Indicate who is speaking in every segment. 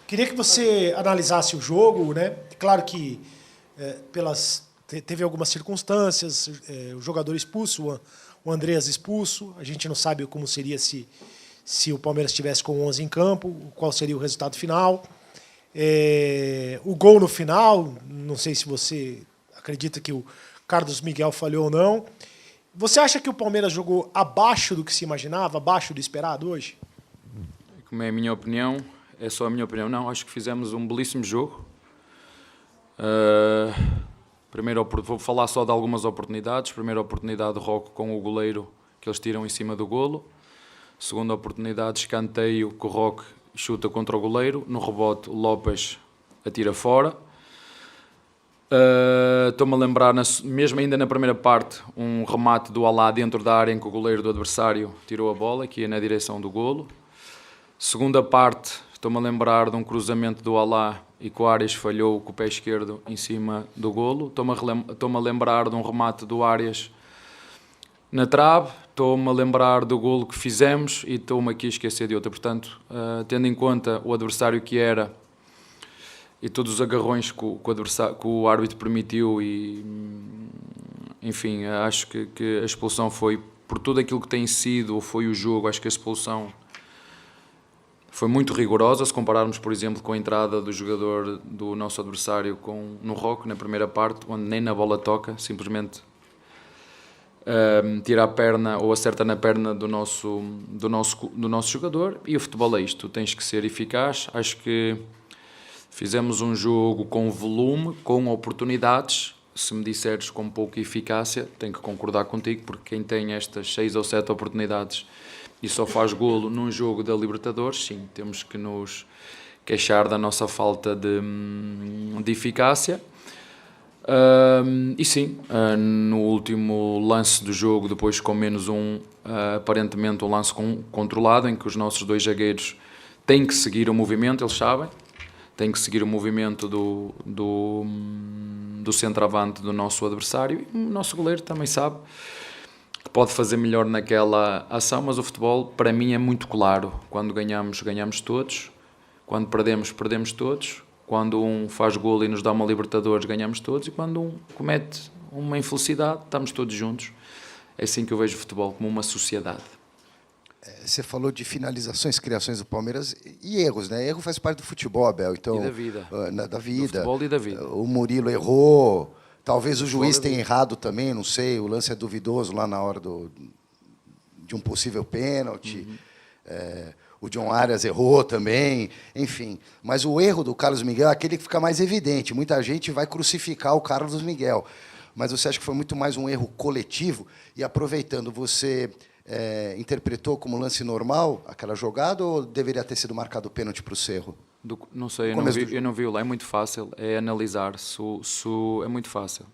Speaker 1: Queria que você analisasse o jogo, né? Claro que teve algumas circunstâncias, o jogador expulso, o Andreas expulso, a gente não sabe como seria se o Palmeiras estivesse com 11 em campo, qual seria o resultado final. O gol no final, não sei se você acredita que o Carlos Miguel falhou ou não. Você acha que o Palmeiras jogou abaixo do que se imaginava, abaixo do esperado hoje?
Speaker 2: Como é a minha opinião, é só a minha opinião, não, acho que fizemos um belíssimo jogo. Primeiro, vou falar só de algumas oportunidades. Primeira oportunidade de Rocco com o goleiro que eles tiram em cima do golo. Segunda oportunidade, escanteio que o Rocco chuta contra o goleiro. No rebote, o Lopes atira fora. Estou-me a lembrar, mesmo ainda na primeira parte, um remate do Alá dentro da área em que o goleiro do adversário tirou a bola, que ia na direção do golo. Segunda parte, estou-me a lembrar de um cruzamento do Alá e que o Arias falhou com o pé esquerdo em cima do golo. Estou-me a lembrar de um remate do Arias na trave. Estou-me a lembrar do golo que fizemos e estou-me aqui a esquecer de outra. Portanto, tendo em conta o adversário que era e todos os agarrões que o árbitro permitiu, e enfim, acho que a expulsão foi, por tudo aquilo que tem sido ou foi o jogo, acho que a expulsão foi muito rigorosa, se compararmos, por exemplo, com a entrada do jogador do nosso adversário no Rocco, na primeira parte, onde nem na bola toca, simplesmente tira a perna ou acerta na perna do nosso jogador. E o futebol é isto, tu tens que ser eficaz. Acho que fizemos um jogo com volume, com oportunidades. Se me disseres com pouca eficácia, tenho que concordar contigo, porque quem tem estas 6 ou 7 oportunidades e só faz golo num jogo da Libertadores, sim, temos que nos queixar da nossa falta de eficácia. E sim, no último lance do jogo, depois com -1, aparentemente um lance controlado, em que os nossos 2 zagueiros têm que seguir o movimento, eles sabem, têm que seguir o movimento do centroavante do nosso adversário, e o nosso goleiro também sabe que pode fazer melhor naquela ação, mas o futebol para mim é muito claro. Quando ganhamos, ganhamos todos. Quando perdemos, perdemos todos. Quando um faz golo e nos dá uma Libertadores, ganhamos todos. E quando um comete uma infelicidade, estamos todos juntos. É assim que eu vejo o futebol, como uma sociedade.
Speaker 3: Você falou de finalizações, criações do Palmeiras e erros, né? Erro faz parte do futebol, Abel. Então,
Speaker 2: e da vida.
Speaker 3: Da vida.
Speaker 2: Do futebol e da vida.
Speaker 3: O Murilo errou. Talvez o juiz tenha errado também, não sei. O lance é duvidoso lá na hora de um possível pênalti. O John Arias errou também, enfim. Mas o erro do Carlos Miguel é aquele que fica mais evidente. Muita gente vai crucificar o Carlos Miguel. Mas você acha que foi muito mais um erro coletivo? E aproveitando, você interpretou como lance normal aquela jogada ou deveria ter sido marcado o pênalti para o Cerro?
Speaker 2: Não sei, eu não vi lá, é muito fácil, é analisar, é muito fácil.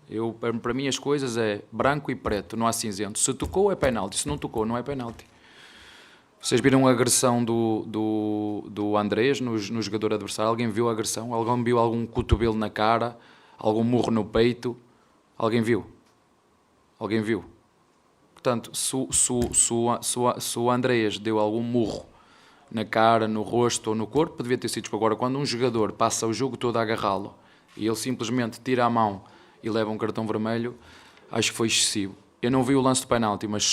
Speaker 2: Para mim as coisas é branco e preto, não há cinzento. Se tocou é penalti, se não tocou não é penalti. Vocês viram a agressão do Andrés no jogador adversário? Alguém viu a agressão? Alguém viu algum cotovelo na cara? Algum murro no peito? Alguém viu? Alguém viu? Portanto, se o Andrés deu algum murro na cara, no rosto ou no corpo, devia ter sido. Agora, quando um jogador passa o jogo todo a agarrá-lo e ele simplesmente tira a mão e leva um cartão vermelho, acho que foi excessivo. Eu não vi o lance do penalti, mas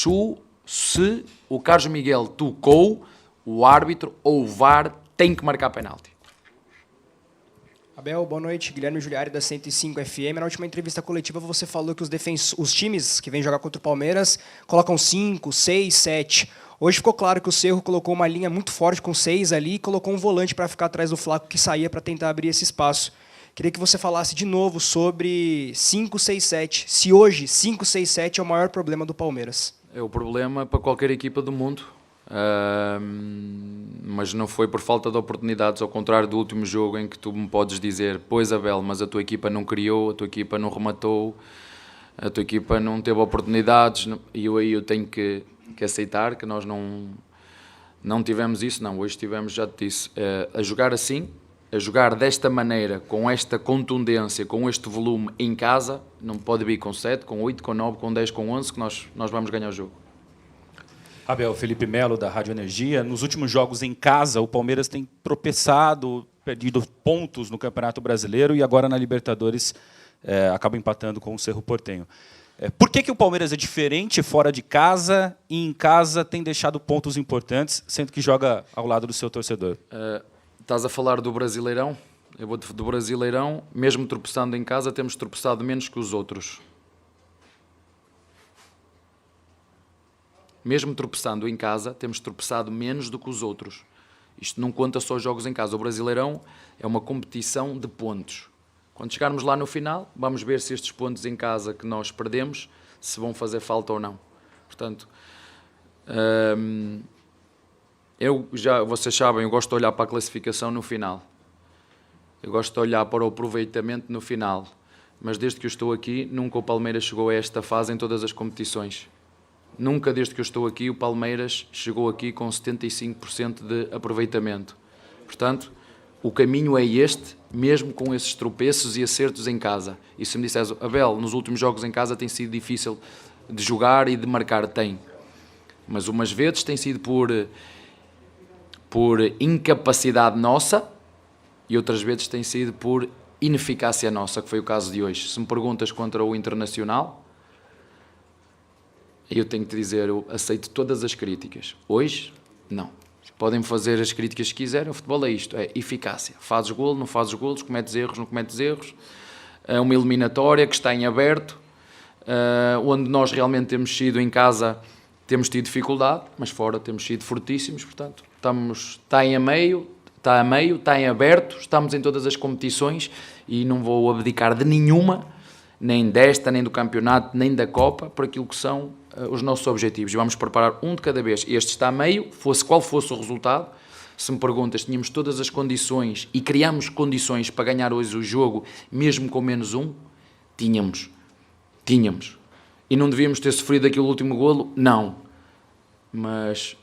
Speaker 2: se o Carlos Miguel tocou, o árbitro ou o VAR tem que marcar penalti.
Speaker 4: Abel, boa noite. Guilherme Giuliari, da 105 FM. Na última entrevista coletiva, você falou que os times que vêm jogar contra o Palmeiras colocam 5, 6, 7. Hoje ficou claro que o Cerro colocou uma linha muito forte com 6 ali e colocou um volante para ficar atrás do Flaco que saía para tentar abrir esse espaço. Queria que você falasse de novo sobre 5, 6, 7. Se hoje 5, 6, 7 é o maior problema do Palmeiras.
Speaker 2: É o problema para qualquer equipa do mundo. Mas não foi por falta de oportunidades, ao contrário do último jogo em que tu me podes dizer: pois Abel, mas a tua equipa não criou, a tua equipa não rematou, a tua equipa não teve oportunidades, e eu tenho que aceitar que nós não tivemos isso. Não, hoje tivemos, já te disse, a jogar assim, a jogar desta maneira, com esta contundência, com este volume em casa, não pode vir com 7, com 8, com 9, com 10, com 11, que nós vamos ganhar o jogo.
Speaker 5: Abel, Felipe Melo, da Rádio Energia. Nos últimos jogos em casa, o Palmeiras tem tropeçado, perdido pontos no Campeonato Brasileiro e agora na Libertadores acaba empatando com o Cerro Porteño. Por que o Palmeiras é diferente fora de casa e em casa tem deixado pontos importantes, sendo que joga ao lado do seu torcedor?
Speaker 2: Estás a falar do Brasileirão? Eu vou do Brasileirão, mesmo tropeçando em casa, temos tropeçado menos que os outros. Mesmo tropeçando em casa, temos tropeçado menos do que os outros. Isto não conta só jogos em casa. O Brasileirão é uma competição de pontos. Quando chegarmos lá no final, vamos ver se estes pontos em casa que nós perdemos, se vão fazer falta ou não. Portanto, vocês sabem, eu gosto de olhar para a classificação no final. Eu gosto de olhar para o aproveitamento no final. Mas desde que eu estou aqui, nunca o Palmeiras chegou a esta fase em todas as competições. Nunca, desde que eu estou aqui, o Palmeiras chegou aqui com 75% de aproveitamento. Portanto, o caminho é este, mesmo com esses tropeços e acertos em casa. E se me disseres, Abel, nos últimos jogos em casa tem sido difícil de jogar e de marcar, tem. Mas umas vezes tem sido por incapacidade nossa e outras vezes tem sido por ineficácia nossa, que foi o caso de hoje. Se me perguntas contra o Internacional, eu tenho que te dizer, eu aceito todas as críticas. Hoje, não. Podem fazer as críticas que quiserem, o futebol é isto, é eficácia. Fazes golo, não fazes golos, cometes erros, não cometes erros. É uma eliminatória que está em aberto, onde nós realmente temos sido em casa, temos tido dificuldade, mas fora temos sido fortíssimos, portanto, está a meio, está em aberto, estamos em todas as competições e não vou abdicar de nenhuma, nem desta, nem do campeonato, nem da Copa, por aquilo que são os nossos objetivos. E vamos preparar um de cada vez. Este está a meio, qual fosse o resultado. Se me perguntas, tínhamos todas as condições e criámos condições para ganhar hoje o jogo, mesmo com menos um? Tínhamos. E não devíamos ter sofrido aquele último golo? Não. Mas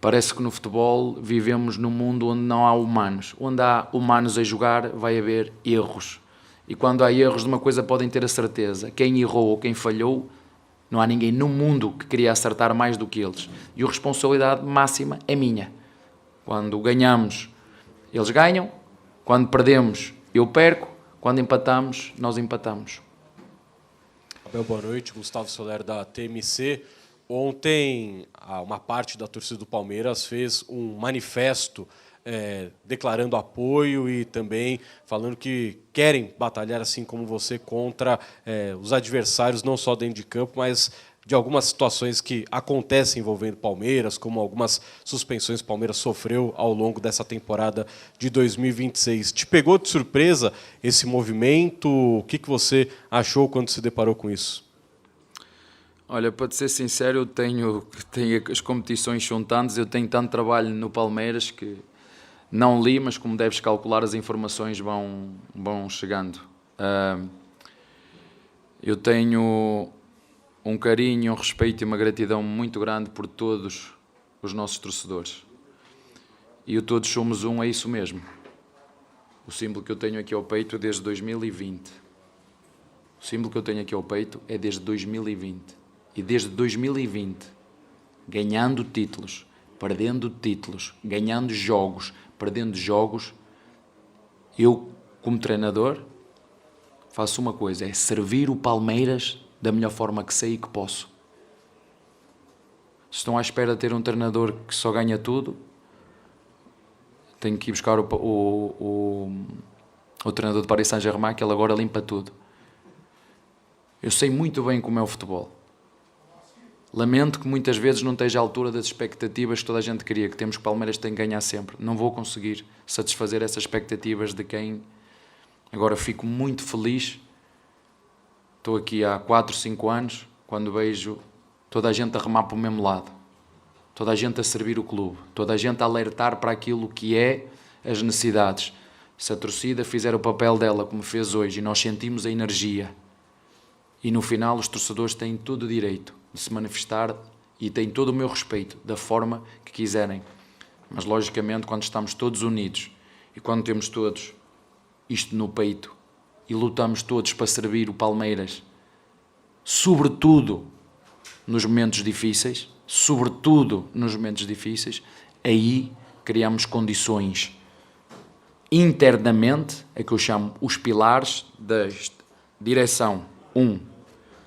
Speaker 2: parece que no futebol vivemos num mundo onde não há humanos. Onde há humanos a jogar, vai haver erros. E quando há erros de uma coisa podem ter a certeza. Quem errou ou quem falhou, não há ninguém no mundo que queria acertar mais do que eles. E a responsabilidade máxima é minha. Quando ganhamos, eles ganham. Quando perdemos, eu perco. Quando empatamos, nós empatamos.
Speaker 6: Abel, boa noite. Gustavo Soler, da TMC. Ontem, uma parte da torcida do Palmeiras fez um manifesto declarando apoio e também falando que querem batalhar, assim como você, contra os adversários, não só dentro de campo, mas de algumas situações que acontecem envolvendo o Palmeiras, como algumas suspensões que o Palmeiras sofreu ao longo dessa temporada de 2026. Te pegou de surpresa esse movimento? O que você achou quando se deparou com isso?
Speaker 2: Olha, para te ser sincero, eu tenho as competições são tantas, eu tenho tanto trabalho no Palmeiras que não li, mas como deves calcular, as informações vão chegando. Eu tenho um carinho, um respeito e uma gratidão muito grande por todos os nossos torcedores. E o todos somos um, é isso mesmo. O símbolo que eu tenho aqui ao peito é desde 2020. O símbolo que eu tenho aqui ao peito é desde 2020. E desde 2020, ganhando títulos, perdendo títulos, ganhando jogos, perdendo jogos, eu, como treinador, faço uma coisa, é servir o Palmeiras da melhor forma que sei e que posso. Se estão à espera de ter um treinador que só ganha tudo, tenho que ir buscar o treinador de Paris Saint-Germain, que ele agora limpa tudo. Eu sei muito bem como é o futebol. Lamento que muitas vezes não esteja à altura das expectativas que toda a gente queria, que temos que o Palmeiras tem que ganhar sempre. Não vou conseguir satisfazer essas expectativas de quem... Agora fico muito feliz. Estou aqui há 4, 5 anos, quando vejo toda a gente a remar para o mesmo lado. Toda a gente a servir o clube. Toda a gente a alertar para aquilo que é as necessidades. Se a torcida fizer o papel dela como fez hoje e nós sentimos a energia, e no final os torcedores têm todo o direito de se manifestar e têm todo o meu respeito da forma que quiserem. Mas logicamente quando estamos todos unidos e quando temos todos isto no peito e lutamos todos para servir o Palmeiras, sobretudo nos momentos difíceis, aí criamos condições internamente, é que eu chamo os pilares da direção. 1,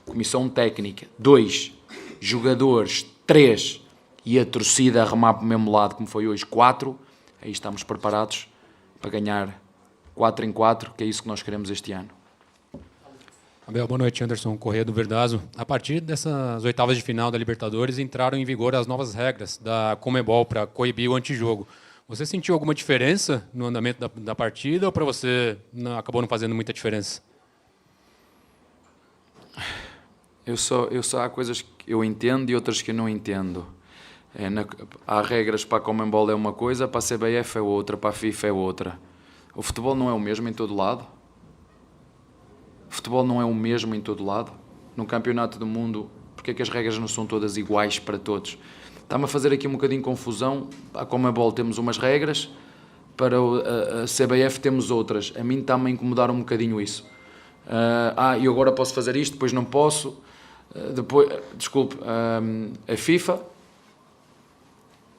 Speaker 2: comissão técnica. 2, jogadores. 3, e a torcida a remar para o mesmo lado, como foi hoje. 4, aí estamos preparados para ganhar 4 em 4, que é isso que nós queremos este ano.
Speaker 7: Abel, boa noite. Anderson Corrêa do Verdazo. A partir dessas oitavas de final da Libertadores, entraram em vigor as novas regras da Conmebol para coibir o antijogo. Você sentiu alguma diferença no andamento da partida ou para você acabou não fazendo muita diferença?
Speaker 2: Há coisas que eu entendo e outras que eu não entendo. Há regras para a Conmebol é uma coisa, para a CBF é outra, para a FIFA é outra. O futebol não é o mesmo em todo lado? O futebol não é o mesmo em todo lado? No campeonato do mundo, porque é que as regras não são todas iguais para todos? Está-me a fazer aqui um bocadinho de confusão. A Conmebol temos umas regras, para a CBF temos outras. A mim está-me a incomodar um bocadinho isso. E agora posso fazer isto, depois não posso. A FIFA,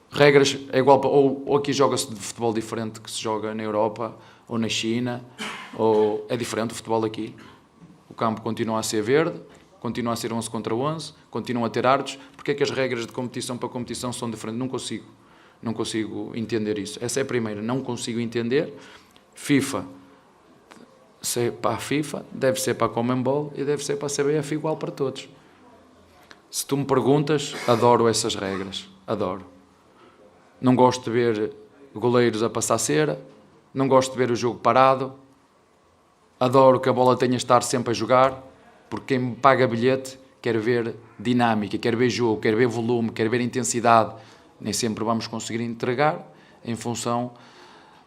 Speaker 2: regras é igual, ou aqui joga-se de futebol diferente que se joga na Europa, ou na China, ou é diferente o futebol aqui. O campo continua a ser verde, continua a ser 11 contra 11, continua a ter árbitros. Porque é que as regras de competição para competição são diferentes? Não consigo entender isso. Essa é a primeira, não consigo entender. FIFA, para a FIFA, deve ser para a Conmebol e deve ser para a CBF igual para todos. Se tu me perguntas, adoro essas regras, adoro. Não gosto de ver goleiros a passar cera, não gosto de ver o jogo parado, adoro que a bola tenha de estar sempre a jogar, porque quem me paga bilhete quer ver dinâmica, quer ver jogo, quer ver volume, quer ver intensidade. Nem sempre vamos conseguir entregar em função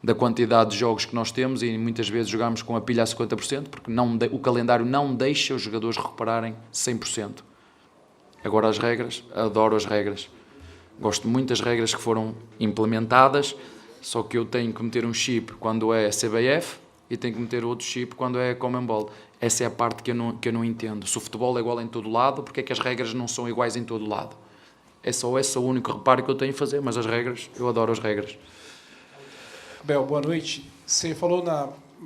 Speaker 2: da quantidade de jogos que nós temos e muitas vezes jogamos com a pilha a 50%, porque o calendário não deixa os jogadores recuperarem 100%. Agora as regras, adoro as regras. Gosto muito das regras que foram implementadas, só que eu tenho que meter um chip quando é a CBF e tenho que meter outro chip quando é a Conmebol. Essa é a parte que eu não entendo. Se o futebol é igual em todo lado, porque é que as regras não são iguais em todo lado? É só esse o único reparo que eu tenho a fazer, mas as regras, eu adoro as regras.
Speaker 8: Bel, boa noite. Você falou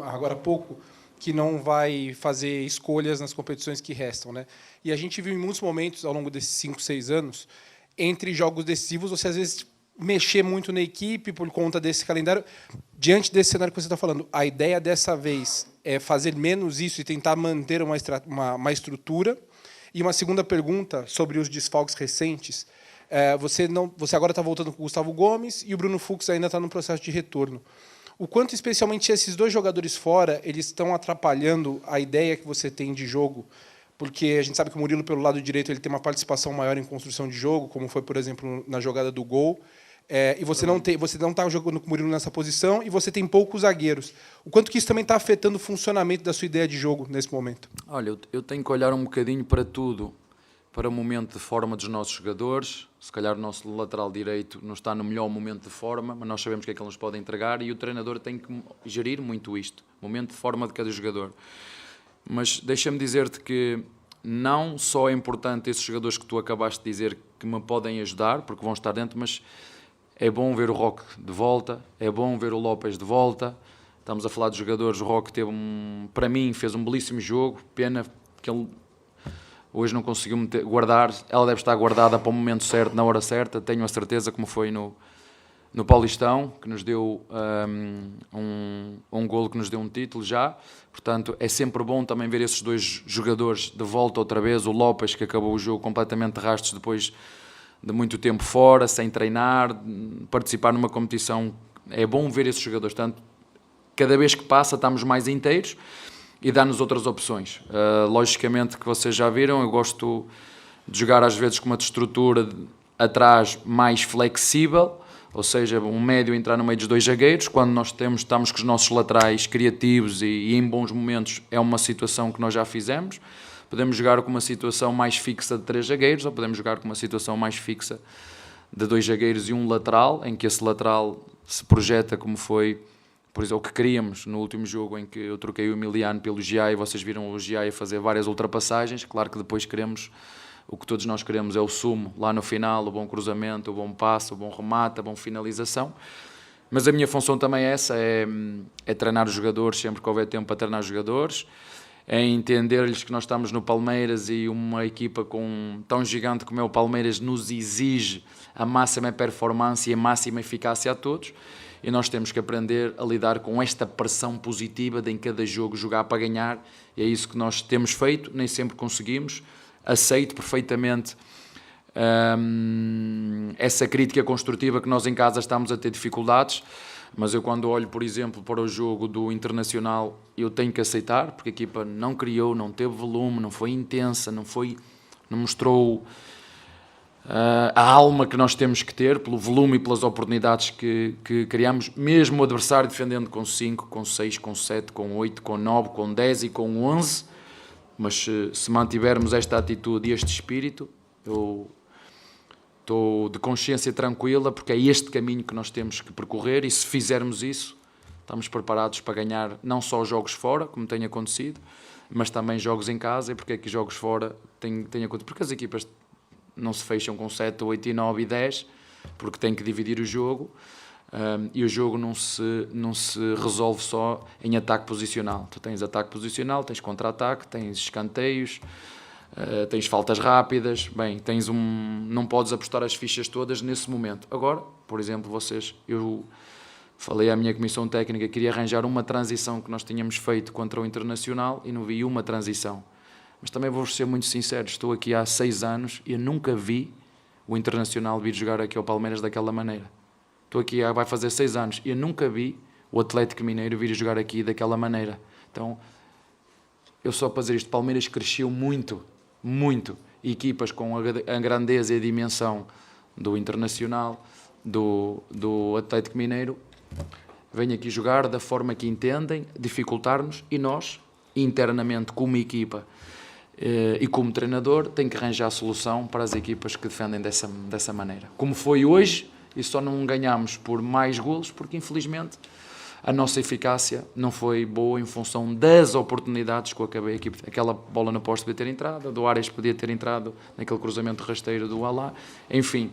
Speaker 8: agora há pouco que não vai fazer escolhas nas competições que restam, né? E a gente viu em muitos momentos, ao longo desses 5, 6 anos, entre jogos decisivos, você às vezes mexer muito na equipe por conta desse calendário. Diante desse cenário que você está falando, a ideia dessa vez é fazer menos isso e tentar manter uma estrutura? E uma segunda pergunta sobre os desfalques recentes. Você agora está voltando com o Gustavo Gomes e o Bruno Fux ainda está no processo de retorno. O quanto, especialmente, esses dois jogadores fora, eles estão atrapalhando a ideia que você tem de jogo? Porque a gente sabe que o Murilo, pelo lado direito, ele tem uma participação maior em construção de jogo, como foi, por exemplo, na jogada do gol. E você não está jogando com o Murilo nessa posição e você tem poucos zagueiros. O quanto que isso também está afetando o funcionamento da sua ideia de jogo nesse momento?
Speaker 2: Olha, eu tenho que olhar um bocadinho para tudo. Para o momento de forma dos nossos jogadores, se calhar o nosso lateral direito não está no melhor momento de forma, mas nós sabemos o que é que ele nos pode entregar e o treinador tem que gerir muito isto, momento de forma de cada jogador. Mas deixa-me dizer-te que não só é importante esses jogadores que tu acabaste de dizer que me podem ajudar, porque vão estar dentro, mas é bom ver o Roque de volta, é bom ver o Lopes de volta. Estamos a falar de jogadores, o Roque para mim, fez um belíssimo jogo, pena que ele hoje não conseguiu guardar, ela deve estar guardada para o momento certo, na hora certa, tenho a certeza, como foi no Paulistão, que nos deu um golo que nos deu um título já. Portanto, é sempre bom também ver esses dois jogadores de volta outra vez, o Lopes, que acabou o jogo completamente de rastros depois de muito tempo fora, sem treinar, participar numa competição. É bom ver esses jogadores, portanto, cada vez que passa estamos mais inteiros e dá-nos outras opções. Logicamente que vocês já viram, eu gosto de jogar às vezes com uma estrutura atrás mais flexível, ou seja, um médio entrar no meio dos dois zagueiros, quando nós estamos com os nossos laterais criativos e em bons momentos é uma situação que nós já fizemos. Podemos jogar com uma situação mais fixa de 3 zagueiros ou podemos jogar com uma situação mais fixa de 2 zagueiros e um lateral, em que esse lateral se projeta como foi, por exemplo, o que queríamos no último jogo em que eu troquei o Emiliano pelo Giai e vocês viram o Giai fazer várias ultrapassagens. Claro que depois queremos, o que todos nós queremos é o sumo lá no final, o bom cruzamento, o bom passe, o bom remate, a boa finalização. Mas a minha função também é essa, é treinar os jogadores sempre que houver tempo para treinar os jogadores, é entender-lhes que nós estamos no Palmeiras e uma equipa tão gigante como é o Palmeiras nos exige a máxima performance e a máxima eficácia a todos, e nós temos que aprender a lidar com esta pressão positiva de em cada jogo jogar para ganhar, e é isso que nós temos feito, nem sempre conseguimos, aceito perfeitamente essa crítica construtiva que nós em casa estamos a ter dificuldades, mas eu quando olho, por exemplo, para o jogo do Internacional, eu tenho que aceitar, porque a equipa não criou, não teve volume, não foi intensa, não mostrou a alma que nós temos que ter, pelo volume e pelas oportunidades que criamos, mesmo o adversário defendendo com 5, com 6, com 7, com 8, com 9, com 10 e com 11, mas se mantivermos esta atitude e este espírito, eu estou de consciência tranquila, porque é este caminho que nós temos que percorrer, e se fizermos isso, estamos preparados para ganhar não só jogos fora, como tem acontecido, mas também jogos em casa. E porque é que jogos fora têm acontecido? Porque as equipas não se fecham com 7, 8, 9 e 10, porque têm que dividir o jogo, e o jogo não se resolve só em ataque posicional. Tu tens ataque posicional, tens contra-ataque, tens escanteios, tens faltas rápidas, bem, não podes apostar as fichas todas nesse momento. Agora, por exemplo, eu falei à minha comissão técnica que queria arranjar uma transição que nós tínhamos feito contra o Internacional e não vi uma transição. Mas também vou ser muito sincero, estou aqui há 6 anos e eu nunca vi o Internacional vir jogar aqui ao Palmeiras daquela maneira. Estou aqui, vai fazer 6 anos e eu nunca vi o Atlético Mineiro vir jogar aqui daquela maneira. Então, eu só para dizer isto, Palmeiras cresceu muito, muito. Equipas com a grandeza e a dimensão do Internacional, do Atlético Mineiro, vêm aqui jogar da forma que entendem, dificultar-nos, e nós, internamente, como equipa e como treinador, tem que arranjar a solução para as equipas que defendem dessa maneira. Como foi hoje, e só não ganhámos por mais golos, porque infelizmente a nossa eficácia não foi boa em função das oportunidades que eu acabei aqui. Aquela bola no poste podia ter entrado, do Arias podia ter entrado naquele cruzamento rasteiro do Alá. Enfim,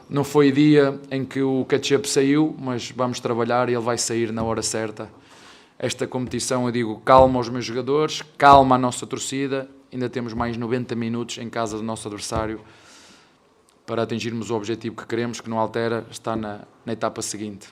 Speaker 2: não foi dia em que o ketchup saiu, mas vamos trabalhar e ele vai sair na hora certa. Esta competição, eu digo, calma aos meus jogadores, calma a nossa torcida. Ainda temos mais 90 minutos em casa do nosso adversário para atingirmos o objetivo que queremos, que não altera, está na etapa seguinte.